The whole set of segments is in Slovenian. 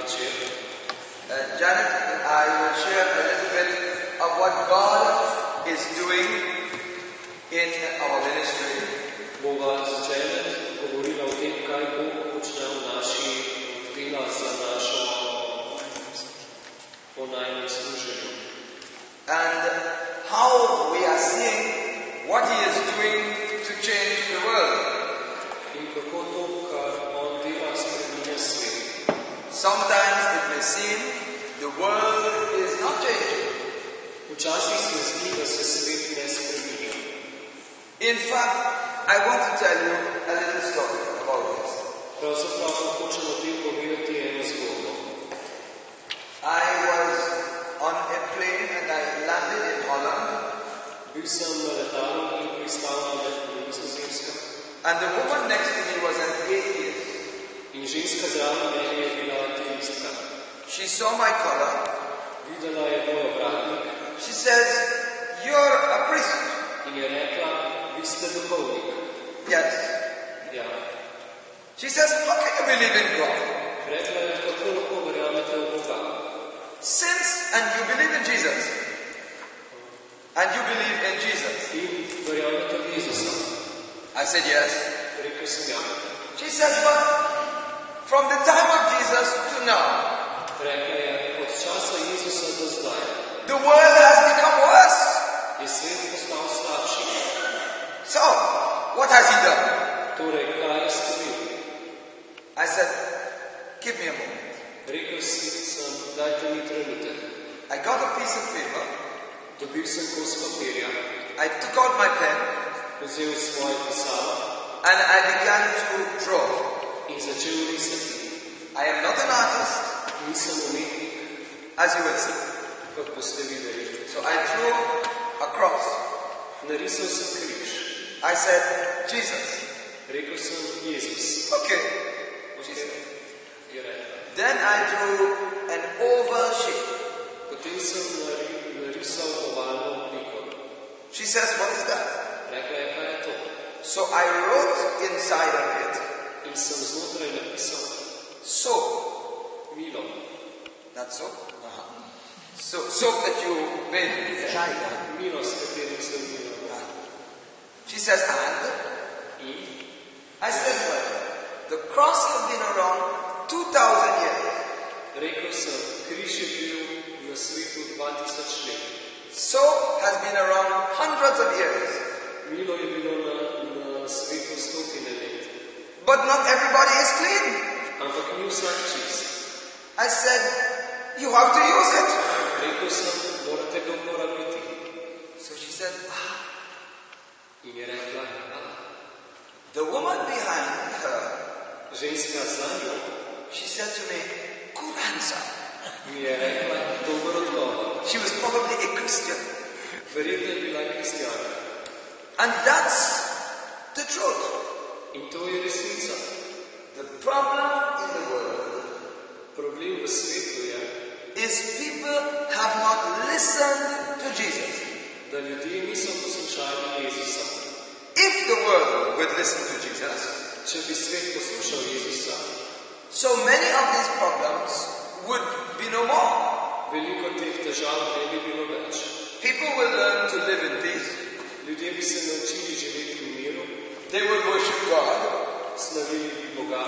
večer. Janet and I will share a little bit of what God is doing in our ministry. Bova z Janet govorila o tem, kaj Bog počne v naši dela za našo online služenju. And how we are seeing what He is doing to change the world. In kako to, kar on dela, spreminja svet. Sometimes it may seem the world is not changing. Včasih se zdi, da se svet ne spreminja. In fact, I want to tell you a little story about this. Pravzaprav hočem o tem povedati eno zgodbo. I was on a plane and I landed in Holland. Bil sem na letalu in pristal na Nizozemskem. And the woman next to me was an atheist. In ženska zraven mene je bila ateistka. She saw my collar. Videla je moj obratnik. She says, "You're a priest." In je rekla, vi ste duhovnik. Yes. Ja. She says, "How can you believe in God?" Rekla je, kako lahko verjamete v Boga. And you believe in Jesus. And you believe in Jesus. In verjamete v Jezusa. I said yes. Rekel sem ja. She says, "But from the time of Jesus to now, rekla je, od časa Jezusa do zdaj, the world has become worse. Je svet postal slabši. So, what has He done?" Torej, kaj je storil? I said, "Give me a moment." Rekel sem, dajte mi trenutek. I got a piece of paper. Dobil sem kos papirja. I took out my pen. Vzel svoje pisalo. And I began to draw. In začel risati. I am not an artist. Nisem umetnik. As you will see. Kot boste videli. So I drew a cross. Narisal sem križ. I said, "Jesus." Rekel sem, Jezus. Okay. Jesus. Je rekla. Then I drew an oval shape. Potem sem narisal ovalno obliko. She says, "What is that?" Rekla je, kaj je to? So I wrote inside of it. In sem znotraj napisal. Soap. Milo. Not soap? Soap that you bathe with. Milo, s katerim se milo. She says, "And?" In? I said, "Well, the cross has been around 2000 years. Rekel sem, križ je bil na svetu 2000 let. Soap has been around hundreds of years. Milo je bilo na svetu stotine let. But not everybody is clean." Ampak ni vsak čist. I said, "You have to use it." Rekel sem, morate ga uporabiti. So she said, In je rekla, The woman behind her, ženska za njo, she said to me, "Good answer." mi je rekla, dober odgovor. She was probably a Christian. Verjetno je bila kristjanka. And that's the truth. In to je resnica. The problem in the world Problem v svetu je, is people have not listened to Jesus. da ljudje niso poslušali Jezusa. If the world would listen to Jesus, Če bi svet poslušal Jezusa, so many of these problems would be no more. veliko teh težav ne bi bilo več. People will learn to live in peace. Ljudje bi se naučili živeti v miru, They would worship God. slavili bi Boga,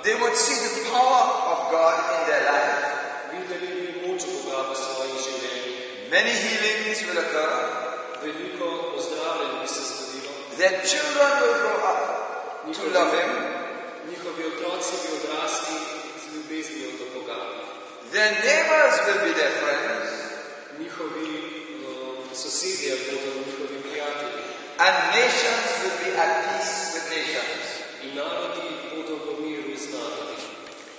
They would see the power of God in their life. videli bi moč Boga v svojih življenjih. Many healings will occur. Veliko ozdravljenj bi se zgodilo. Their children will grow up to love Him. Njihovi otroci bi odrasli z ljubeznijo do Boga. Their neighbors will be their friends. Njihovi sosedje bodo njihovi prijatelji. And nations will be at peace with nations. In narodi bodo v miru z narodi.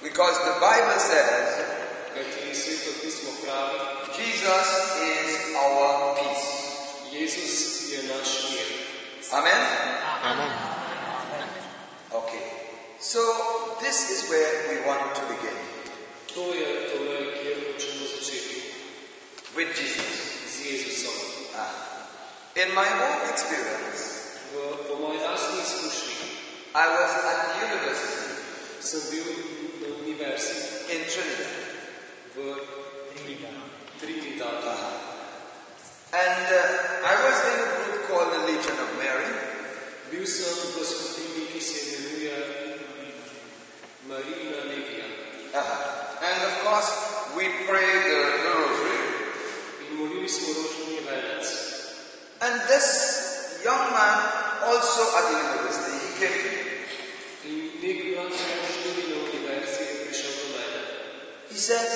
Because the Bible says, Kajti Sveto pismo pravi, Jesus is our peace. Jezus je naš mir. Amen? Amen. Okay. So, this is where we want to begin. To je torej, kjer hočemo začeti. With Jesus. Z Jezusom. In my own experience, Po moji lastni izkušnji I was at the university sem bil na univerzi in Trinidada. Trinidada. And I was in a group called the Legion of Mary. Bil sem v skupini, ki se imenuje Marina Legija. And of course, we prayed the rosary. In molili smo rožni venec. And this young man, also at the university, he came to me. In nek mlad mož tudi na univerzi je prišel do mene. He said,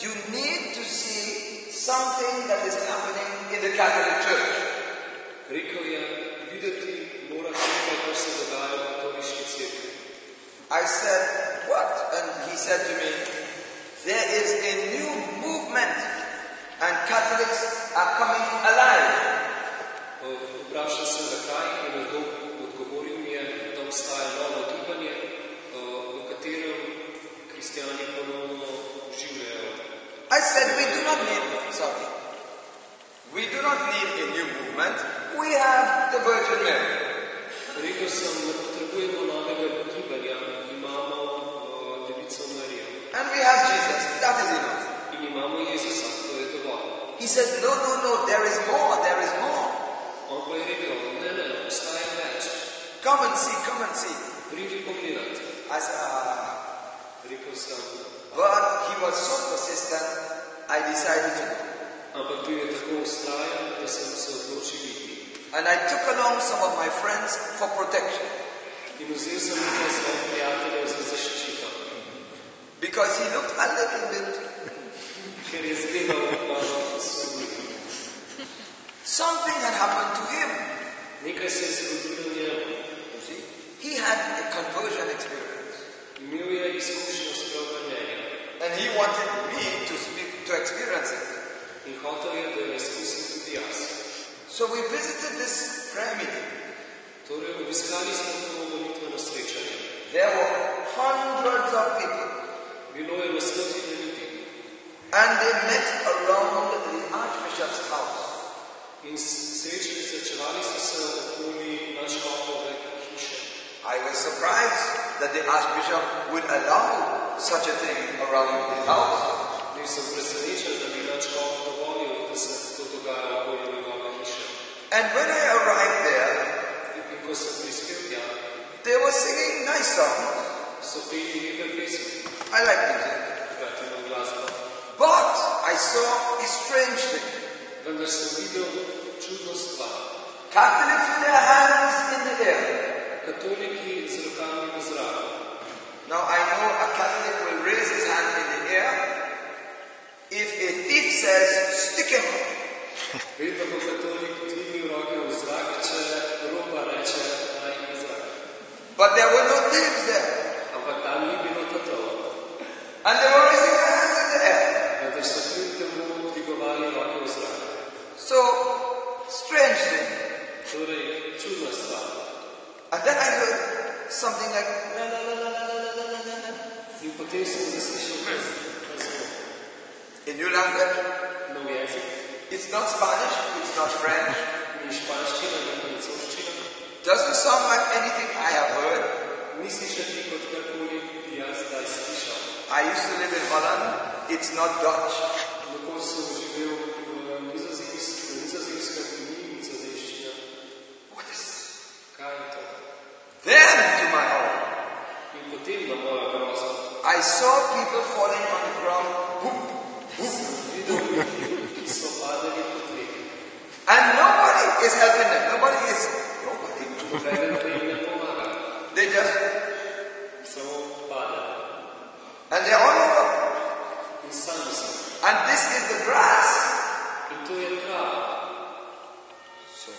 you need to see something that is happening in the Catholic Church. Rekel je, videti moraš nekaj, kar se dogaja v katoliški cerkvi. I said, what? And he said to me, there is a new movement and Catholics are coming alive. Vprašal sem ga kaj in odgovoril mi je, da obstaja novo gibanje, v katerem kristjani ponovno življajo. I said, we do not need a new movement. We have the Virgin Mary. Rekel sem, ne potrebujemo novega gibanja, imamo Devico Marijo. And we have Jesus. That is enough. In imamo Jezusa, to je dovolj. He said, no, there is more. On pa je rekel, ne, obstaja več. Come and see. Pridi pogledati. I said, Rekel sem, but he was so persistent, I decided to go. ampak bil je tako vztrajen, da sem se odločil iti. And I took along some of my friends for protection. In vzel sem nekaj svojih prijateljev za zaščito. Because he looked a little bit. Ker je izgledal malo sumljiv. Something had happened to him. Nekaj se je zgodilo njemu. You see, he had a conversion experience. Imel je izkušnjo spreobrnjenja. And he wanted me to experience it. In hotel je, da jo izkusim tudi jaz. So we visited this prayer meeting. Torej, obiskali smo to molitveno srečanje. There were hundreds of people. Bilo je na stotine ljudi. And they met around the Archbishop's house. In srečevali so se okoli nadškofove hiše. I was surprised that the Archbishop would allow such a thing around his house. Bil sem presenečen, da bi nadškof dovolil, da se to dogaja okoli njegove hiše. And when I arrived there, In ko sem prispel tja, they were singing nice songs. so peli lepe pesmi, I like music. kreativno glasbo. But I saw a strange thing. Vendar sem videl čudno stvar. Catholics with their hands in the air. Katoliki z rokami v zraku. Now I know a Catholic will raise his hand in the air if a thief says, stick him. Vem, da bo katolik dvignil roke v zrak, če roba reče, daj v zrak. But there were no thieves there. Ampak tam ni bilo tatov. And they were raising their hands in the air. Vendar so kljub temu dvigovali roke v zrak. So, strange thing. Torej, čudna stvar. And then I heard something like, la la la la la la la la la. In potem sem zaslišal zvok. A new language. Nov jezik. It's not Spanish, it's not French. Ni španščina, ni francoščina. Doesn't sound like anything I have heard. Ni slišati kot karkoli bi jaz zdaj slišal. I used to live in Holland. It's not Dutch. Nekoč sem živel v Nizozemskem, ki ni nizozemščina. What is this? Kaj je to? Then to my horror, In potem na mojo grozo I saw people falling on the ground. videl ljudi, ki so padali po tleh. And nobody is helping them. Nobody. Nobeden pa jim ne pomaga. They just, Samo padajo. and they're all over. In sami so. And this is the grass. In to je trava. So,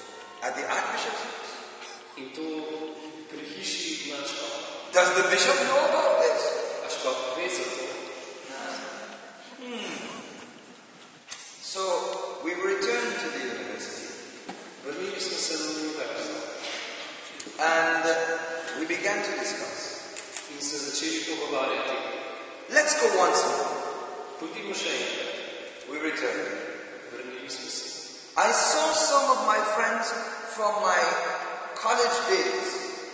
at the Archbishop's house. In to pri hiši nadškofa. Does the bishop know about this? A škof ve za to. So, we returned to the university. Vrnili smo se na univerzo. And we began to discuss. In se začeli pogovarjati. Let's go once more. Pojdimo še enkrat. We returned. Vrnili smo se. I saw some of my friends from my college days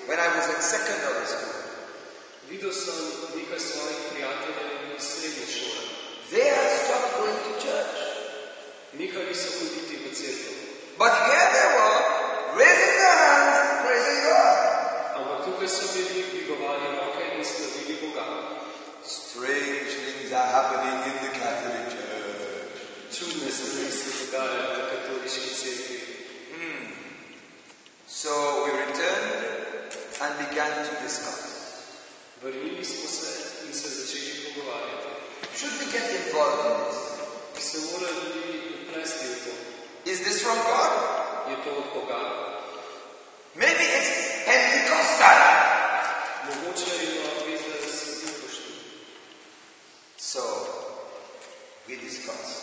when I was in secondary school. Videl sem nekaj svojih prijateljev iz srednje šole. They niso hoditi v cerkev. But here they were, raising their hands, praising God. Ampak tukaj so bili dvigovali roke in slavili Boga. Strange things are happening in the Catholic Church. Čudne stvari se dogajajo v katoliški cerkvi. So we returned and began to discuss. Vrnili smo se in se začeli pogovarjati. Should we get involved in this? Bi se morali uplesti v to. Is this from God? Je to od Boga? Maybe it's Pentecostal. Mogoče ima veze s Pentekoštom. So we discussed.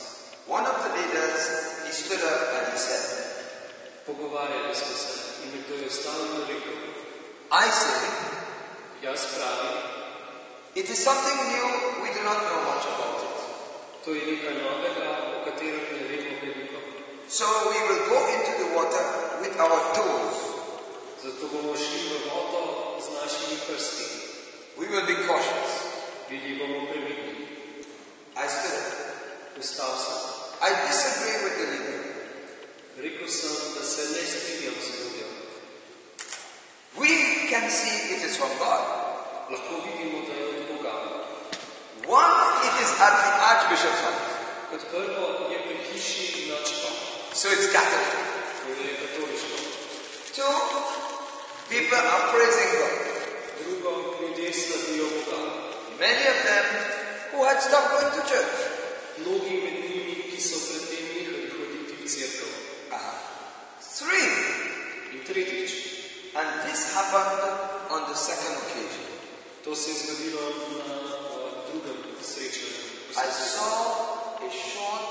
One of the leaders, he stood up and he said, Pogovarjali smo se in nekdo je vstal in rekel, I say, jaz pravim, it is something new, we do not know much about it. to je nekaj novega, o katerem ne vemo veliko. So we will go into the water with our toes. Zato bomo šli v vodo z našimi prsti. We will be cautious. Bili bomo previdni. I stood up. Vstal sem. I disagree with the leader. Rekel sem, da se ne strinjam z vodjo. We can see it is from God. Lahko vidimo, da je od Boga. One, it is at the Archbishop's house. Kot prvo je pri hiši nadškof. So it's Catholic. To je katoliško. Two, people are praising God. Drugo, ljudje slavijo Boga. Many of them who had stopped going to church. Mnogi med njimi, ki so predtem nehali hoditi v cerkev. Three, In tretjič, and this happened on the second occasion. to se je zgodilo na drugem srečanju. I saw a short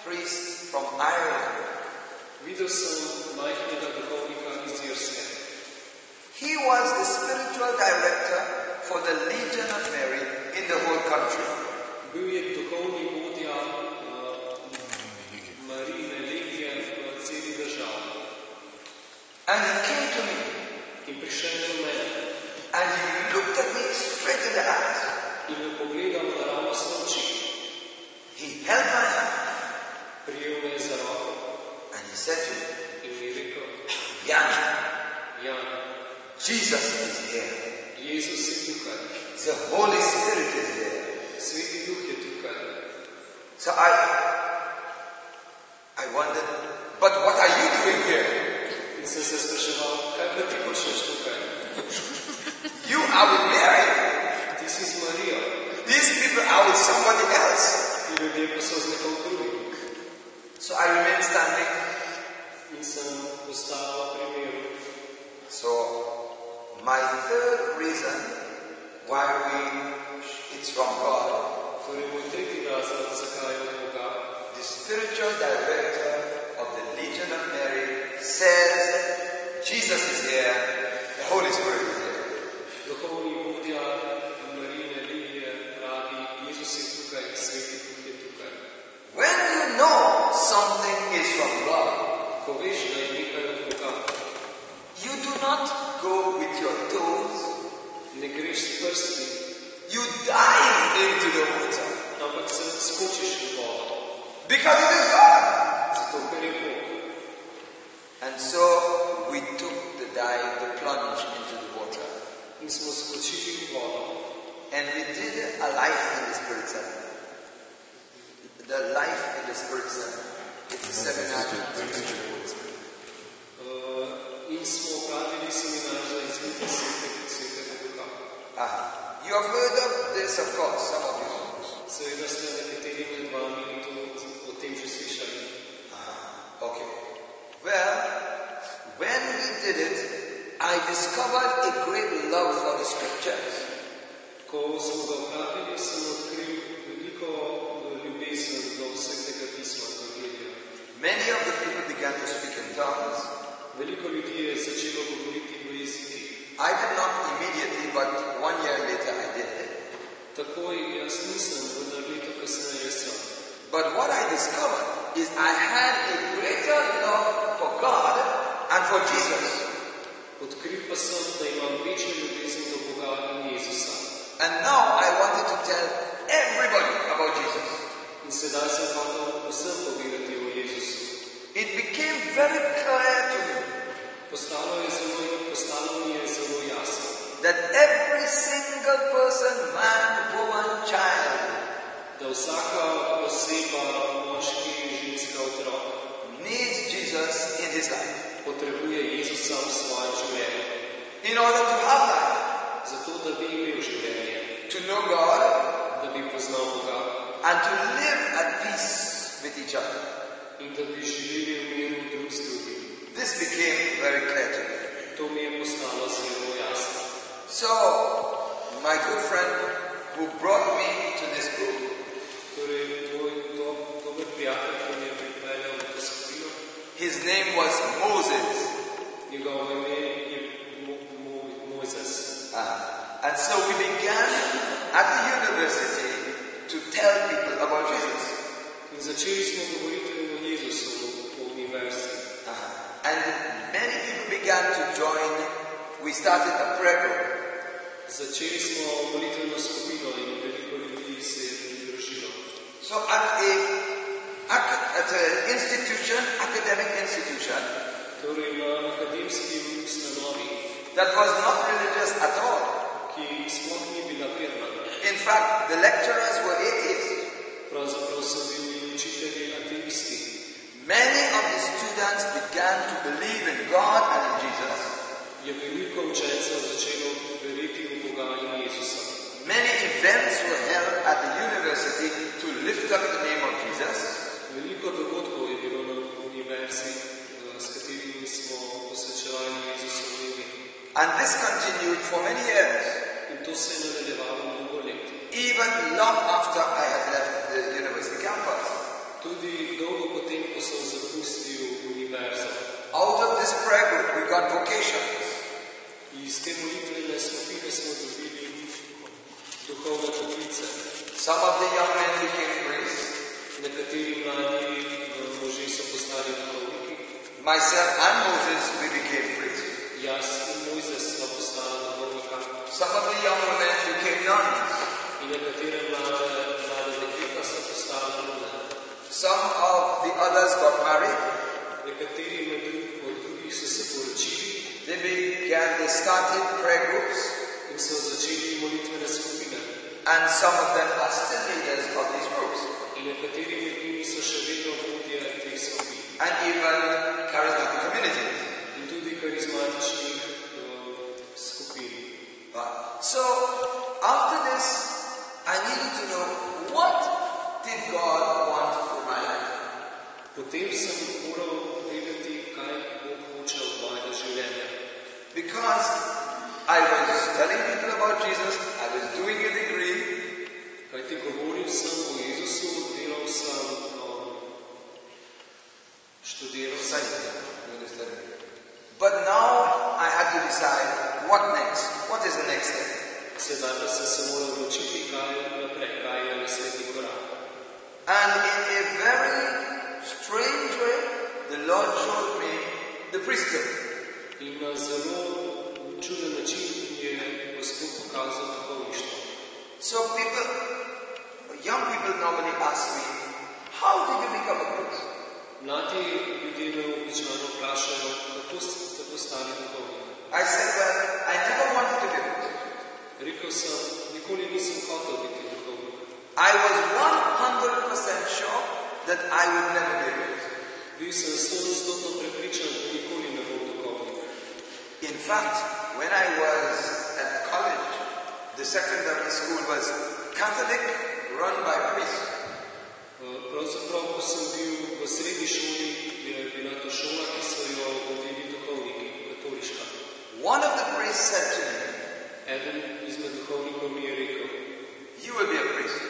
priest from Ireland. Videl sem majhnega duhovnika iz Irske. He was the spiritual director for the Legion of Mary in the whole country. Bil je duhovni vodja Marijine legije v celi državi. And he came to me In prišel je do mene and he looked at me straight in the eyes. in me pogledal naravnost v oči. He held my hand Prijel me je za roko and he said to me, in mi rekel, Jan, Jan, Jesus is here. Jezus je tukaj. The Holy Spirit is here. Sveti Duh je tukaj. So I wondered, but what are you doing here? In sem se spraševal, kaj pa ti počneš tukaj? You are with Mary. Ti si z Marijo. These people are with somebody else. Ti ljudje pa so z nekom drugim. So I remained standing. In sem ostal pri miru. So my third reason why it's from God. Torej moj tretji razlog, zakaj je od Boga. The spiritual director of the Legion of Mary says, Jesus is here, the Holy Spirit is here. Duhovni vodja Marijine legije pravi, Jezus je tukaj, Sveti Duh je tukaj. When you know something is from God, Ko veš, da je nekaj od Boga, you do not go with your toes. ne greš s prsti, You dive into the water. ampak se skočiš v vodo. Because it is God. Zato, ker je Bog. And so we took the dive, the plunge into the water. In smo skočili v vodo. And we did a life in the Spirit Center. The life in the Spirit Center. It's a seminar. In smo opravili seminar za izvite Svetega Duha. You have heard of this, of course, some of you. Seveda ste nekateri med vami o tem že slišali. Okay. Well, when we did it, I discovered a great love for the scriptures. Ko smo ga opravili, sem odkril veliko ljubezen do Svetega pisma, do Evangelija. Many of the people began to speak in tongues. Veliko ljudi je začelo govoriti v jezikih. I did not immediately, but 1 year later I did it. Takoj jaz nisem, vendar leto kasneje sem. But what I discovered is I had a greater love for God and for Jesus. Odkril pa sem, da imam večjo ljubezen do Boga in Jezusa. And now I wanted to tell everybody about Jesus. In sedaj sem hotel vsem povedati o Jezusu. It became very clear to me Postalo mi je zelo jasno, that every single person, man, woman, child, da vsaka oseba, moški, ženska, otrok, needs Jesus in his life. potrebuje Jezusa v svojem življenju. In order to have life, Zato, da bi imel življenje, to know God, da bi poznal Boga and to live at peace with each other. in da bi živeli v miru drug z drugim. This became very clear to me. To mi je postalo zelo jasno. So, my good friend who brought me to this group, Torej, moj dober prijatelj, ki me je pripeljal v to skupino, his name was Moses. njegovo ime je Mojzes. And so we began at the university to tell people about Jesus. In začeli smo govoriti o Jezusu po univerzi. And many people began to join. We started a prayer group. Začeli smo molitveno skupino in veliko ljudi se je pridružilo. So at an institution, academic institution, Torej, na akademski ustanovi, that was not religious at all. ki sploh ni bila verna. In fact, the lecturers were atheists. Pravzaprav so bili učitelji ateisti. Many of the students began to believe in God and in Jesus. Je veliko učencev začelo veriti v Boga in Jezusa. Many events were held at the university to lift up the name of Jesus. Veliko dogodkov je bilo na univerzi, s katerimi smo posvečevali Jezusovo ime. And this continued for many years. In to se je nadaljevalo mnogo let. Even long after I had left the university campus. Tudi dolgo potem, ko sem zapustil univerzo. Out of this prayer group we got vocations. Iz te molitvene skupine smo dobili duhovne poklice. Some of the young men became priests. Nekateri mladi možje so postali duhovniki. Myself and Moses, we became priests. Jaz in Mojzes sva postala duhovnika. Some of the young men became nuns. In nekatere mlade dekleta so postala nune. Some of the others got married. Nekateri od drugih so se poročili. They started prayer groups. In so začeli molitvene skupine. And some of them are still leaders of these groups. In nekateri med njimi so še vedno vodje teh skupin. And even charismatic communities. In tudi karizmatičnih skupin. So, after this, I needed to know what did God want for my life. Potem sem moral vedeti, kaj Bog hoče od mojega življenja. Because I was telling people about Jesus, I was doing a degree. Kajti govoril sem o Jezusu, delal sem, študiral sem. But now I had to decide what next. What is the next step? Sedaj pa sem se moral odločiti, kaj je naprej, kaj je naslednji korak. And in a very strange way, the Lord showed me the priesthood. In na zelo čuden način je Gospod pokazal duhovništvo. So young people normally ask me, how did you become a priest? Mladi ljudje me običajno vprašajo, kako ste postali duhovnik. I said, well, I never wanted to be a priest. Rekel sem, nikoli nisem hotel biti duhovnik. I was 100% sure that I would never be a priest. Bil sem 100% prepričan, da nikoli ne bom duhovnik. In fact, when I was at college, the secondary school was Catholic, run by priests. Pravzaprav, ko sem bil v srednji šoli, je bila to šola, ki so jo vodili duhovniki, katoliška. One of the priests said to me, eden izmed duhovnikov mi je rekel, you will be a priest.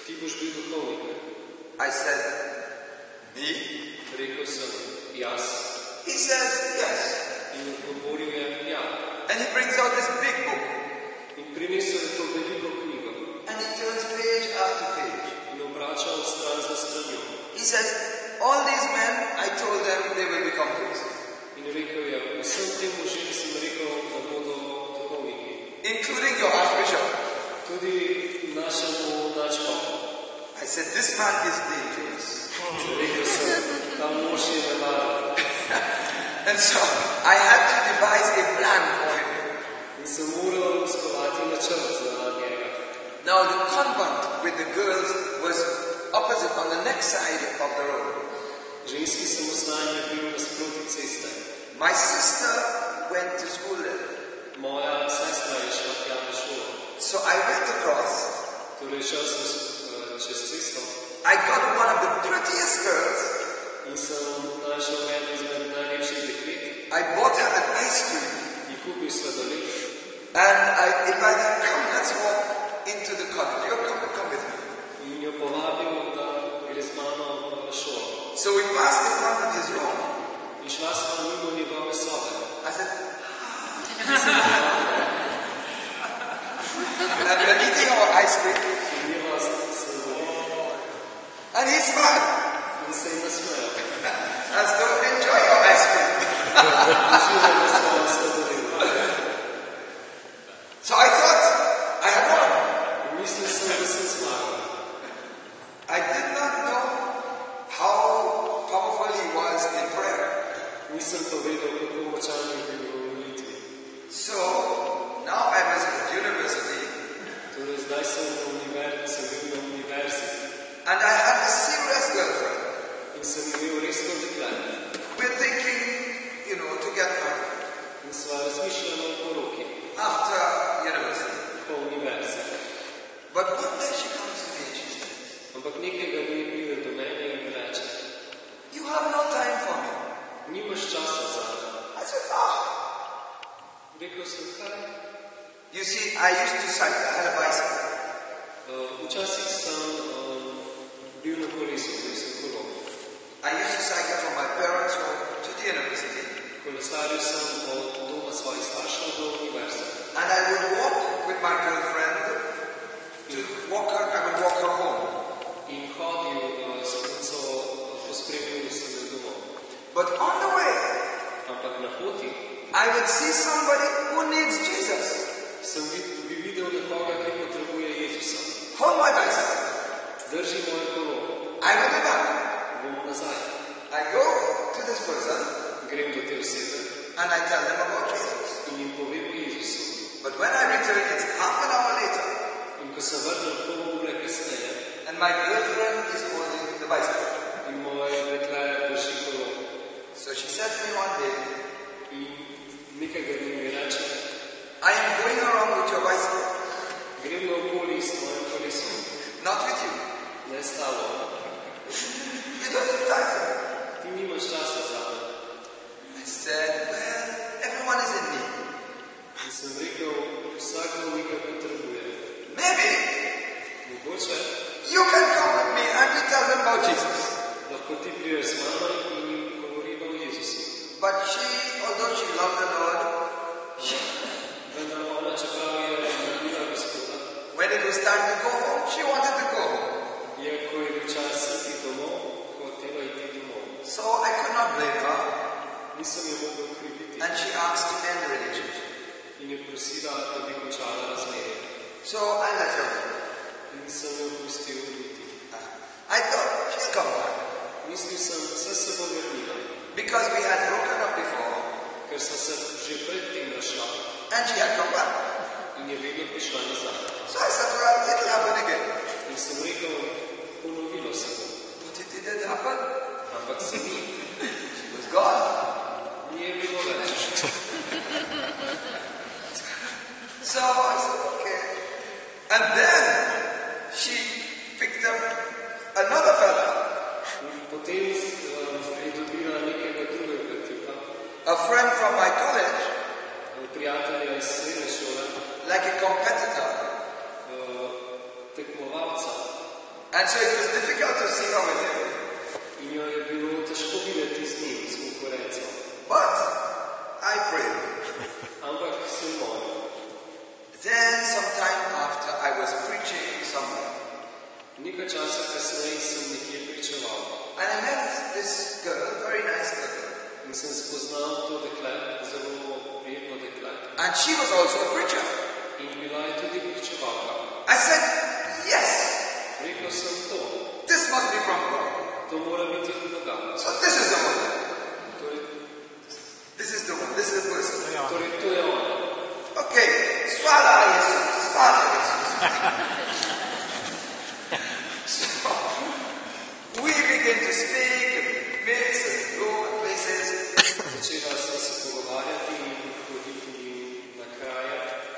Ti boš bil duhovnik. I said, me? Rekel sem, jaz. He says, yes. In odgovoril je, ja. And he brings out this big book. In prinesel je to veliko knjigo. And he turns page after page. In obrača od stran za stranjo. He says, all these men, I told them they will become priests. In rekel je, vsem tem možem sem rekel, da bodo duhovniki. Including your archbishop. Tudi našemu nadškofu. I said, this man is dangerous. Rekel sem, ta mož je nevaren. And so I had to devise a plan for him. In sem moral skovati načrt za njega. Now the convent with the girls was opposite on the next side of the road. Ženski samostan je bil nasproti ceste. My sister went to school there. Moja sestra je šla tja na šolo. So I went across. Torej šel sem čez cesto. I got one of the prettiest girls. In sem našel eno izmed najlepših deklet. I bought her an ice cream. In kupil sladoled. And I invited her, come, let's walk into the cottage. You come with me. In jo povabil, da gre z mano v šolo. So we passed in front of his room. In šla sva mimo njegove sobe. I said, and we are eating our ice cream. And he smiled. In se je nasmejal. As though enjoy your ice cream. So I thought I had won. Mislil sem, da sem zmagal. I did not know how powerful he was in prayer. Nisem pa vedel, kako močan je bil v molitvi. So now I was at university. Torej zdaj sem bil na univerzi. And I had a serious girlfriend. In sem imel resno dekle. We're thinking, to get married. In sva razmišljala o poroki. After university. Po univerzi. But one day she comes to me and she says, ampak nekega dne pride do mene in reče, you have no time for me. Nimaš časa za me. I said, Rekel sem, kaj? You see, I used to cycle. I had a bicycle. Včasih sem bil na kolesu, bil sem kolo. I used to cycle from my parents' home to the university. Kolesaril sem od doma svojih staršev do univerze. And I would walk with my girlfriend I would walk her home. In hodil s punco, pospremil sem jo domov. But on the way, ampak na poti, I would see somebody who needs Jesus. Sem videl nekoga, ki potrebuje Jezusa. Hold my bicycle. Drži moje kolo. I will be back. Bom nazaj. I go to this person. Grem do te osebe. And I tell them about Jesus. In jim povem o Jezusu. But when I return, it's half an hour later. In ko se vrnem pol ure kasneje. And my girlfriend is holding the bicycle. In moje dekle drži kolo. So she said to me one day. In nekega dne mi reče, I am going around with your bicycle. Grem naokoli s mojim kolesom. Not with you. Ne s tabo. You don't have time for me. Ti nimaš časa za me. I said, well, everyone is in need. In sem rekel, vsak bolnika potrebuje. Maybe mogoče you can come with me and we tell them about Jesus. Lahko ti prideš z mano in jim govoriva o Jezusu. But she, although she loved the Lord, vendar ona, čeprav je ljubila Gospoda, when it was time to go home, she wanted to go home. Je, ko je bil čas iti domov, hotela iti domov. So I could not blame her. Nisem jo mogel kriviti. And she asked to end the relationship. In je prosila, da bi končala razmerje. So I let her go. In sem jo pustil iti. I thought, she'll come back. Mislil sem, vse se bo vrnila. Because we had broken up before. Ker sem se že predtem našla. And she had come back. In je vedno prišla nazaj. So I said, well, it'll happen again. In sem rekel, ponovilo se bo. But it didn't happen. Ampak se ni. She was gone. Ni je bilo več. So I said, okay. And then she picked up another fella. Potem je dobila nekega drugega tipa. A friend from my college. Prijatelja iz srednje šole. Like a competitor. Tekmovalca. And so it was difficult to see her with him. In jo je bilo težko videti z njim, s konkurenco. But I prayed. Ampak sem molil. Then sometime after I was preaching somewhere. Nekaj časa kasneje sem nekje pričeval. And I met this girl, very nice girl. In sem spoznal to dekle, zelo prijetno dekle. And she was also a preacher. In bila je tudi pričevalka. I said, yes. Rekel sem to. This must So this is the one. This is the one. This is the person. Okay. Swala Jesus. So we begin to speak and mix and go places.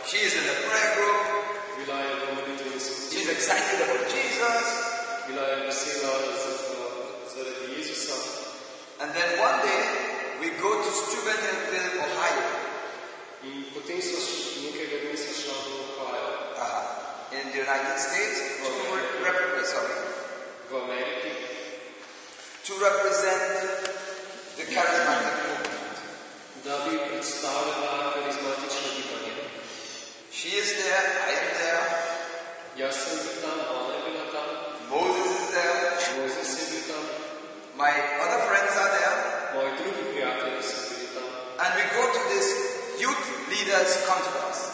She is in the prayer group. She's excited about Jesus. And then one day we go to Sloveniji, Ohio. In the United States, to represent the charismatic movement. She is there, I am there. Moses is there. My other friends are there. And we go to this youth leaders conference.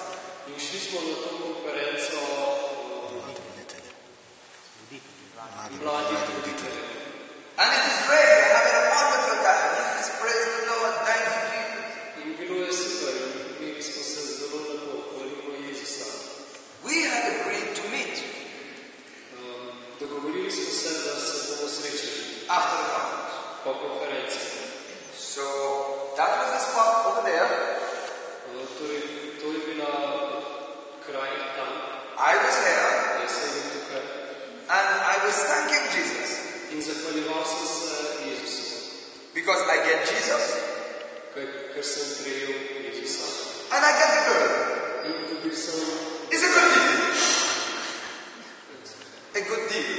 And it is great. We're having a wonderful time. Yes, praise the Lord. Thank you, Jesus. We had agreed to meet after the conference. So that was the spot over there. I was there. And I was thanking Jesus. Because I get Jesus. And I get the girl. It's a good deal. A good deal.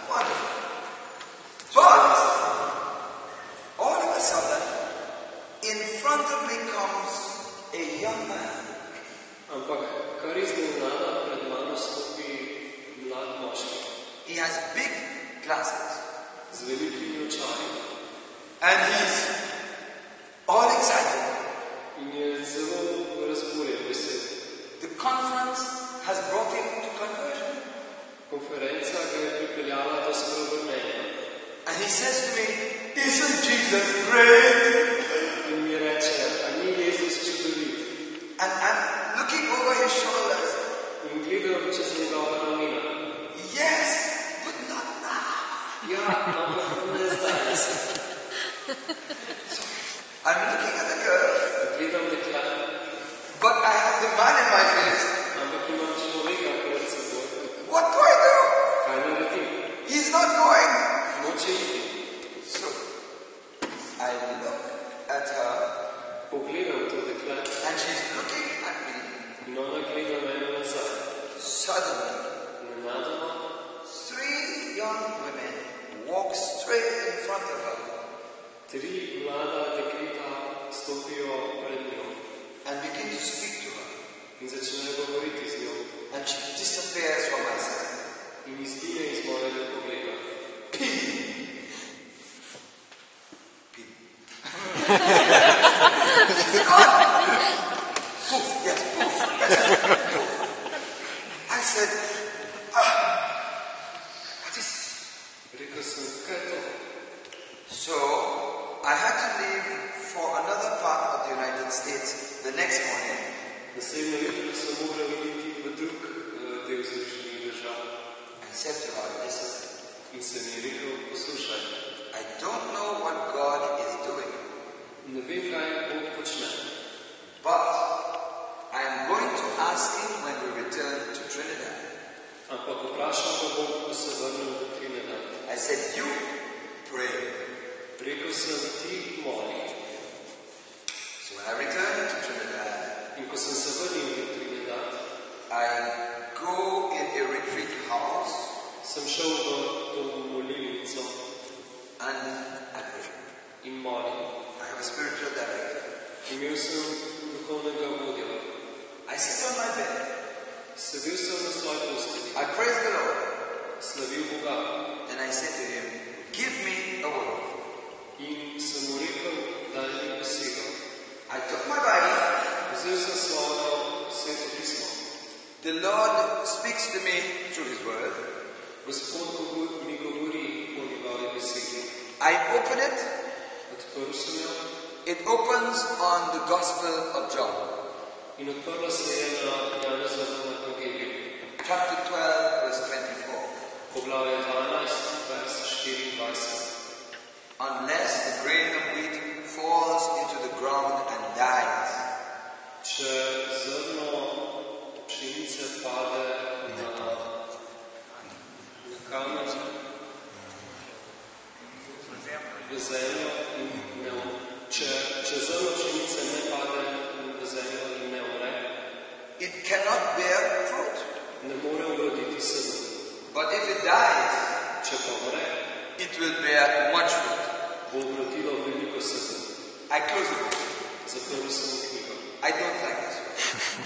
Wonderful. But all of a sudden, in front of me comes a young man. He has big glasses. And he's all excited. The conference has brought him to conversion. And he says to me, "Isn't Jesus great?" And I'm looking over his shoulders. Yes, but not now. I'm looking at the girl. But I have the man in my face. What do I do? He's not going. So I look at her. And she's looking at me. Suddenly, 3 young women walk straight in front of her. And begin to speak to her. And she disappears from my sight. She's gone. Poof, yes, poof. I said, what is... So, I had to leave for another part of the United States the next morning. I said to her, listen, I don't know what God is doing. But I am going to ask him when we return to Trinidad. I said, you pray. So when I return to Trinidad, I go in a retreat house and I pray. I have a spiritual director. I sit on my bed. I praise the Lord. And I say to him, give me a word. I took my Bible. The Lord speaks to me through his word. Gospod mi govori po njegovi besedi. I open it. Odprl sem jo. It opens on the Gospel of John. In odprla se je na Janezovem evangeliju. Chapter 12, verse 24. Poglavje 12, vers 24. Unless the grain of wheat falls into the ground and dies. Če zrno pšenice pade na kamen, v zemljo in ne umre. Če zrno pšenice ne pade v zemljo in ne umre, it cannot bear fruit. Ne more uroditi sadov. But if it dies, če pa umre, it will bear much fruit. Bo urodilo veliko sadov. I close the book. Zaprl sem knjigo. I don't like this.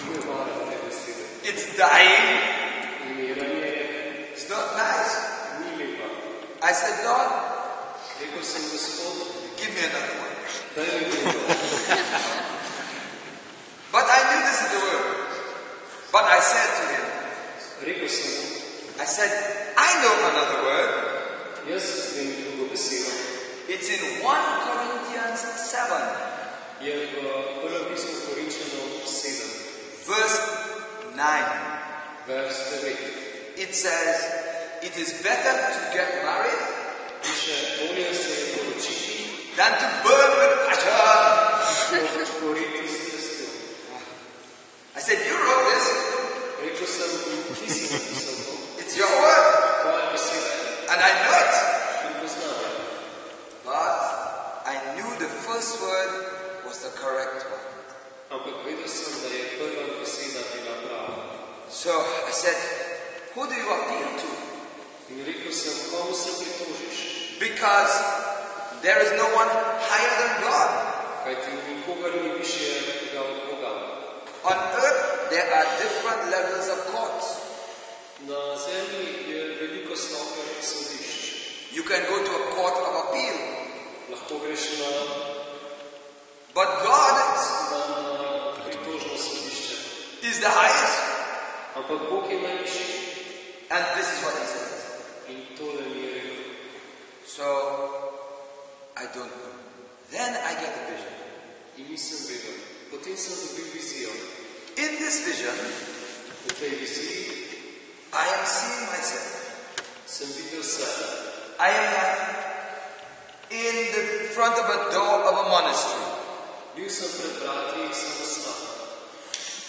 Ne maram te besede. It's dying. Umiranje je. It's not nice. Ni lepa. I said, Lord, rekel sem, Gospod, give me another one. daj mi drugo. But I knew this is the word. But I said to him, Rekel sem mu, I said, I know another word. jaz vem drugo besedo. It's in 1 Corinthians 7. Je v prvem pismu Korinčanom 7. Verse 9. Vers 9. It says, it is better to get married Piše, bolje se je poročiti, than to burn with passion. kot goreti s strastjo. I said, you wrote this. Rekel sem, ti si napisal to. It's your word. Tvoja beseda je. And I know it. In poznam. But I knew the first word was the correct one. Ampak vedel sem, da je prva beseda bila prava. So I said, who do you appeal to? In rekel sem, komu se pritožiš? Because there is no one higher than God. Kajti nikogar ni višjega od Boga. On earth there are different levels of courts. Na zemlji je veliko stopenj sodišč. You can go to a court of appeal. Lahko greš na But God pritožno sodišče. is the highest. Ampak Bog je najvišji. And this is what he said. In tole mi je rekel. So I don't know. Then I get a vision. In nisem vedel. Potem sem dobil vizijo. In this vision, V tej viziji I am seeing myself. sem videl sebe. I am in the front of a door of a monastery. Bil sem pred vrati samostana.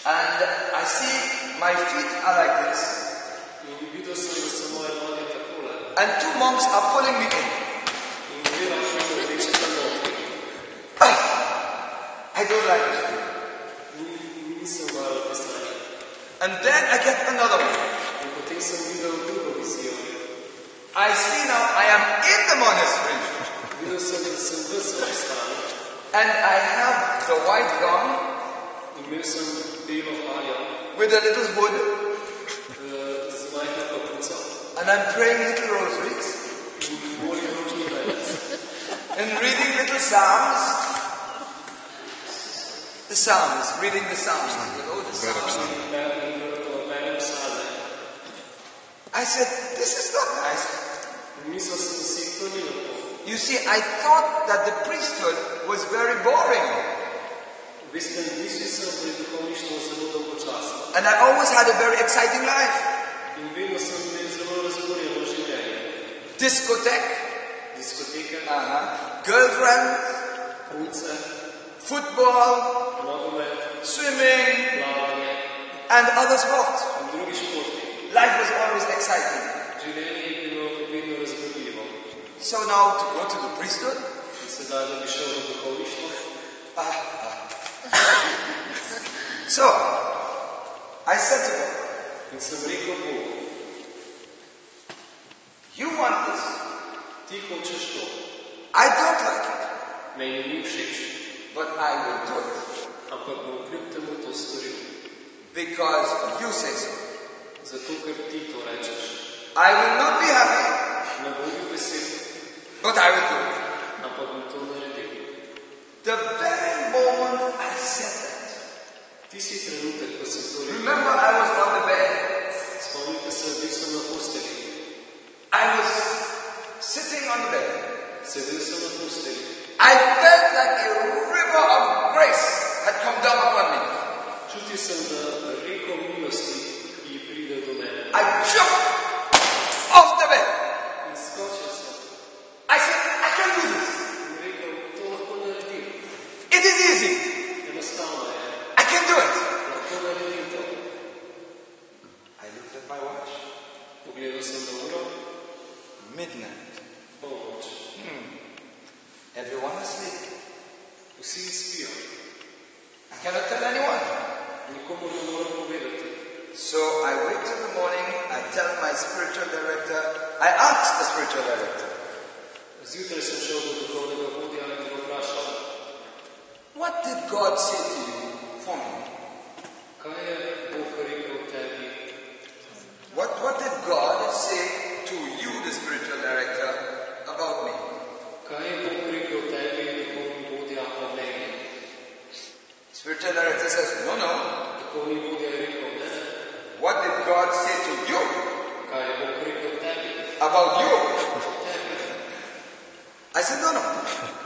And I see my feet are like this. In videl sem, da so moje noge takole. And 2 monks are pulling me in. In dve roki me vlečeta noge. I don't like this. Nisem varal te stanje. And then I get another one. In potem sem videl drugo vizijo. I see now I am in the monastery. Videl sem, da sem v samostanu. And I have the white gown Imel sem belo haljo with a little hood. z majhno kapuco. And I'm praying little rosaries. In molim ročni venec. And reading little psalms. The psalms. Reading the psalms. You know, the psalms. Berem psalme. I said, this is not nice. Mislil sem si, to ni lepo. You see, I thought that the priesthood was very boring. Veste, mislil sem, da je duhovništvo zelo dolgočasno. And I always had a very exciting life. In vedno sem imel zelo razburjeno življenje. Discotheque. Diskoteke, Girlfriend. punce, Football. nogomet, Swimming. plavanje And other sports. in drugi športi. Life was always exciting. Življenje je bilo vedno razburljivo. So now to go to the priesthood. In sedaj, da bi šel v duhovništvo. So, I said to him, In sem rekel Bogu, you want this? ti hočeš to. I don't like it. Meni ni všeč, But I will do it. ampak bom kljub temu to storil. Because you say so. Zato, ker ti to rečeš. I will not be happy. Ne bom bil vesel, But I will do it. ampak bom to naredil. The very moment I said that. Tisti trenutek, ko sem to rekel, Remember, I was on the bed. spomnite se, bil sem na postelji. my watch. Pogledal sem na uro. Midnight. Polnoč. Everyone asleep. Vsi spijo. I cannot tell anyone. Nikomu ne morem povedati. So I wait till the morning, I tell my spiritual director, I ask the spiritual director. Zjutraj sem šel do duhovnega vodja in ga vprašal, what did God say to you for me? kaj je Bog rekel tebi? What did God say to you, the spiritual director, about me? Kaj je Bog rekel tebi, duhovni vodja, o meni? Spiritual director says, no. Duhovni vodja je rekel, ne. What did God say to you? Kaj je Bog rekel tebi? About you? Tebi. I said, no.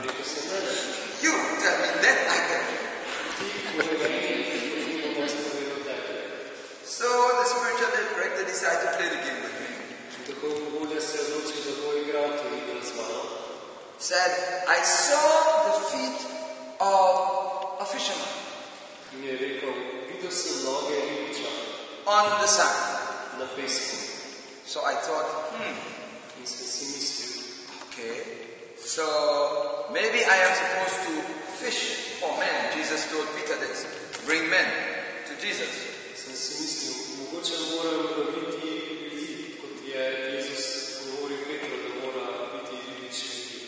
Rekel sem, ne. You tell me, then I can. Ti povedi, ti bom jaz povedal tebi. So the spiritual director decided to play the game with me. Duhovni vodja se je odločil, da bo igral to igro z mano. Said, I saw the feet of a fisherman In je rekel, videl sem noge ribiča on the sand. na pesku. So I thought, In sem si mislil, okay, so maybe I am supposed to fish for men. Jesus told Peter this, bring men to Jesus. sem si mislil, mogoče moram loviti ljudi, kot je Jezus govoril Petru, da mora biti ribič ljudi.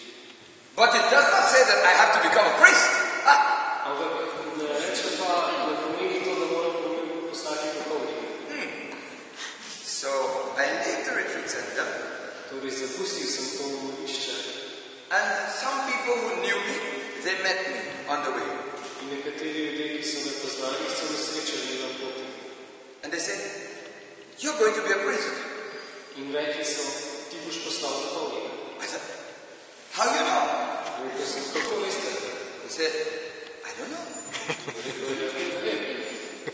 But it does not say that I have to become a priest. Ampak ne reče pa, ne pomeni to, da moram postati duhovnik. So I leave the retreat center, Torej zapustil sem to morišče and some people who knew me, they met me on the way. in nekateri ljudje, ki so me poznali, so me srečali na poti. And they said, you're going to be a priest. In rekli so, ti boš postal duhovnik. I said, how you know? Rekel sem, kako veste? He said, I don't know. Rekel je, ne vem.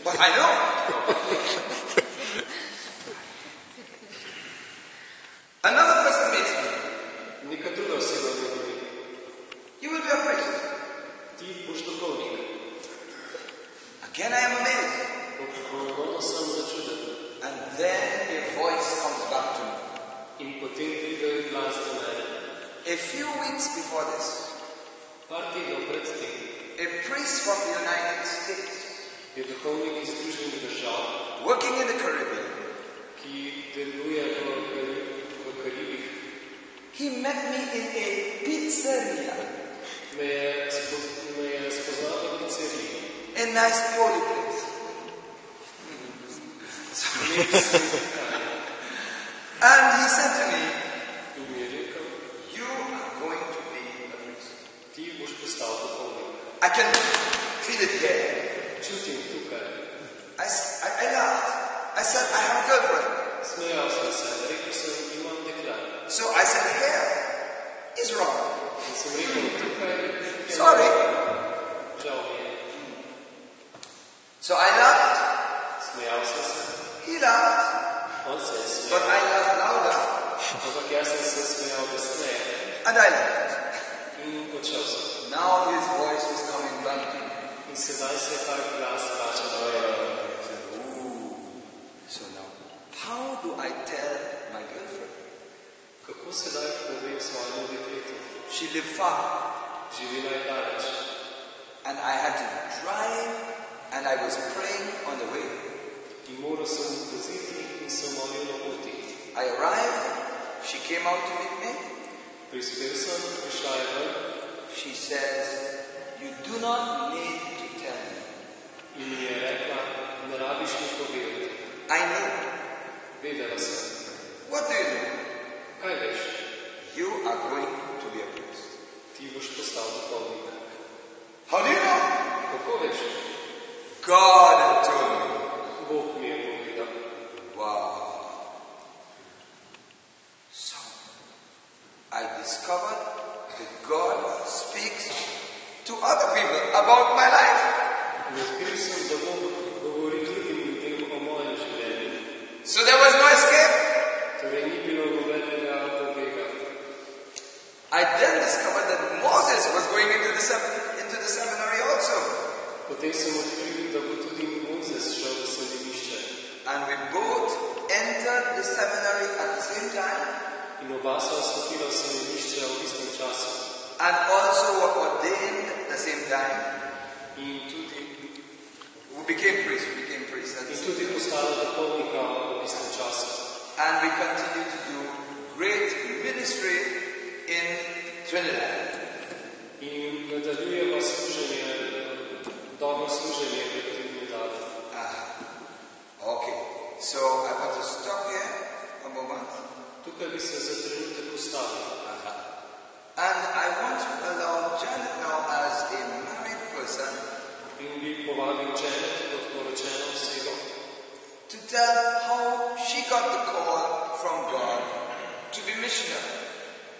But I know. Another person meets me. Neka druga oseba mi govori, You will be a priest. ti boš duhovnik. Again I am amazed. Ponovno sem začuden. And then a voice comes back to me. In potem pride glas do mene. A few weeks before this, Par tednov pred tem a priest from the United States, je duhovnik iz Združenih držav, working in the Karibi, ki deluje v Karibih, he met me in a pizzeria, me je spoznal v pizzeriji. a nice holy place. And he said to me, In mi je rekel, you are going to be a priest. ti boš postal duhovnik. I can feel it here. Čutim tukaj. I laughed. I said, I have a girlfriend. Smejal sem se, rekel sem, imam dekla. So I said, here is wrong. In sem rekel, tukaj je Sorry. žal mi je. So I laughed. Smejal sem se. He laughed. On se je But smejal. I laughed louder. Ampak jaz sem se smejal glasneje. And I left. In odšel sem. Now his voice was coming back to me. In sedaj se je ta glas vračal do I mene. said, ooh. So now, how do I tell my girlfriend? Kako sedaj povem svojemu dekletu? She lived far. Živela je daleč. And I had to drive. And I was praying on the way. In moral sem voziti in sem molil na poti. I arrived. She came out to meet me. Prispel sem, prišla je ven She says, you do not need to tell me. in mi je rekla, ne rabiš mi povedati. I know. Vedela sem. What do you know? Kaj veš? You are going to be a priest. Ti boš postal duhovnik. How do you know? Kako veš? God told me. Bog mi je povedal. Wow. So, I discovered that God speaks to other people about my life. In odkril sem, da Bog govori drugim ljudem o mojem življenju. So there was no escape. Torej ni bilo nobenega pobega. I then discovered that Moses was going into the seminary also. Potem sem odkril, da bo tudi Mojzes šel v sredinišče. And we both entered entered the seminary at the same time. In oba sta vstopila v semenišče v istem času. And also were ordained at the same time. In tudi We became priests. In tudi postala duhovnika v istem času. And we continue to do great ministry in Trinidad. In nadaljujeva služenje, dobro služenje v Trinidadi. Okay, so I want to stop here a moment. Tukaj bi se za trenutek ustavil. And I want to allow Janet now as a married person In bi povabil Janet kot poročeno osebo, to tell how she got the call from God to be missionary.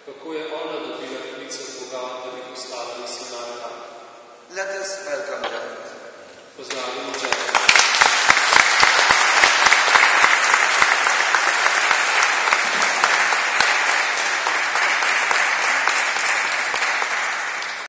kako je ona dobila klic od Boga, da bi postala misionarka. Let us welcome Janet. Pozdravimo Janet.